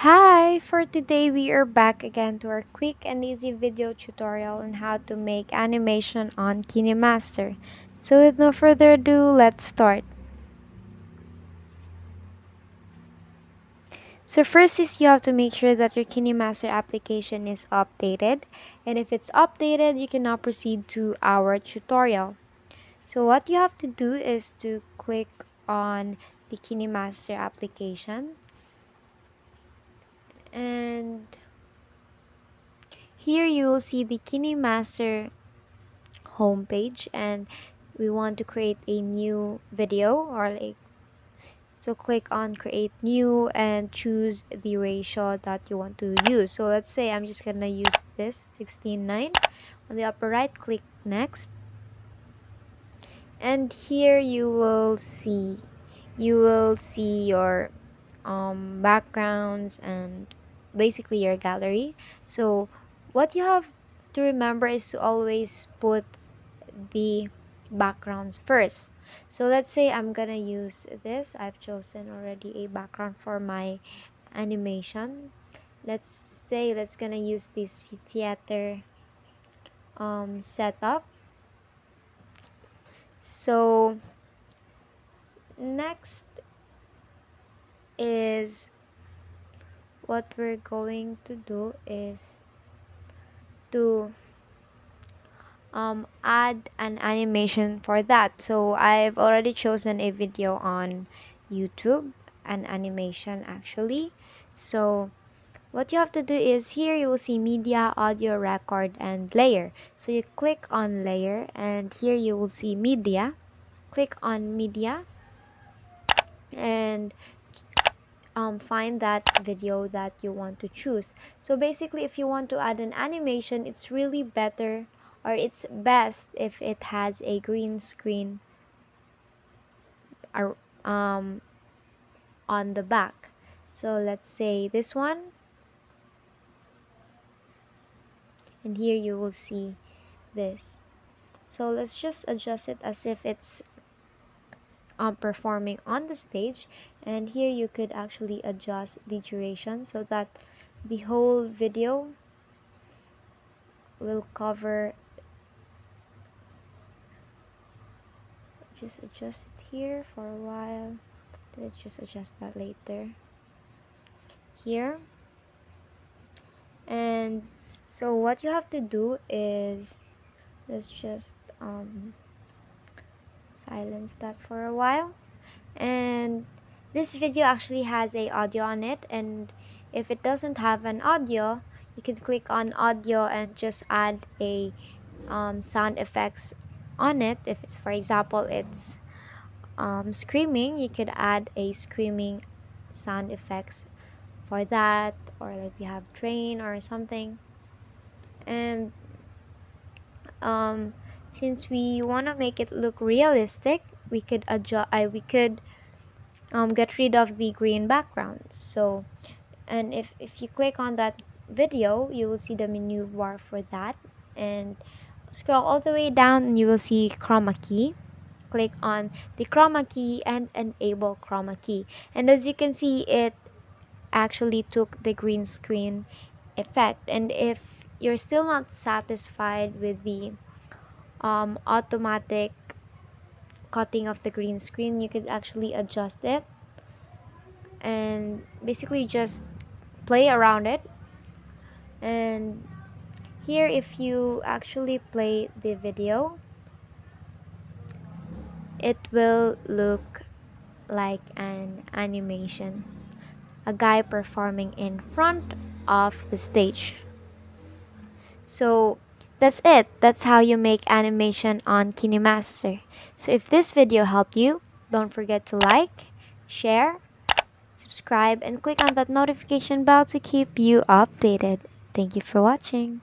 Hi! For today we are back again to our quick and easy video tutorial on how to make animation on Kinemaster. So with no further ado, let's start. So first is you have to make sure that your Kinemaster application is updated, and if it's updated you can now proceed to our tutorial. So what you have to do is to click on the Kinemaster application, and here you will see the Kinemaster homepage, and we want to create a new video, or like, so click on create new and choose the ratio that you want to use. So let's say I'm just gonna use this 16:9. On the upper right, click next, and here you will see your backgrounds and basically your gallery. So what you have to remember is to always put the backgrounds first. So let's say I'm gonna use this. I've chosen already a background for my animation. Let's gonna use this theater setup. So next is what we're going to do is to add an animation for that. So I've already chosen a video on YouTube, an animation actually. So what you have to do is here you will see media, audio, record, and layer. So you click on layer, and here you will see media. Click on media and find that video that you want to choose. So basically, if you want to add an animation, it's really better, or it's best if it has a green screen ar- um, on the back. So let's say this one, and here you will see this. So let's just adjust it as if it's performing on the stage, and here you could actually adjust the duration so that the whole video will cover. Just adjust it here for a while. Let's just adjust that later here. And so what you have to do is, let's just silence that for a while. And this video actually has a audio on it, and if it doesn't have an audio, you can click on audio and just add a sound effects on it. If it's, for example, it's screaming, you could add a screaming sound effects for that, or like you have train or something. And um, since we want to make it look realistic, we could adjust. We could get rid of the green background. So, and if you click on that video, you will see the menu bar for that, and scroll all the way down and you will see chroma key. Click on the chroma key and enable chroma key, and as you can see, it actually took the green screen effect. And if you're still not satisfied with the automatic cutting of the green screen, you could actually adjust it and basically just play around it. And here, if you actually play the video, it will look like an animation, a guy performing in front of the stage. So that's it. That's how you make animation on Kinemaster. So if this video helped you, don't forget to like, share, subscribe, and click on that notification bell to keep you updated. Thank you for watching.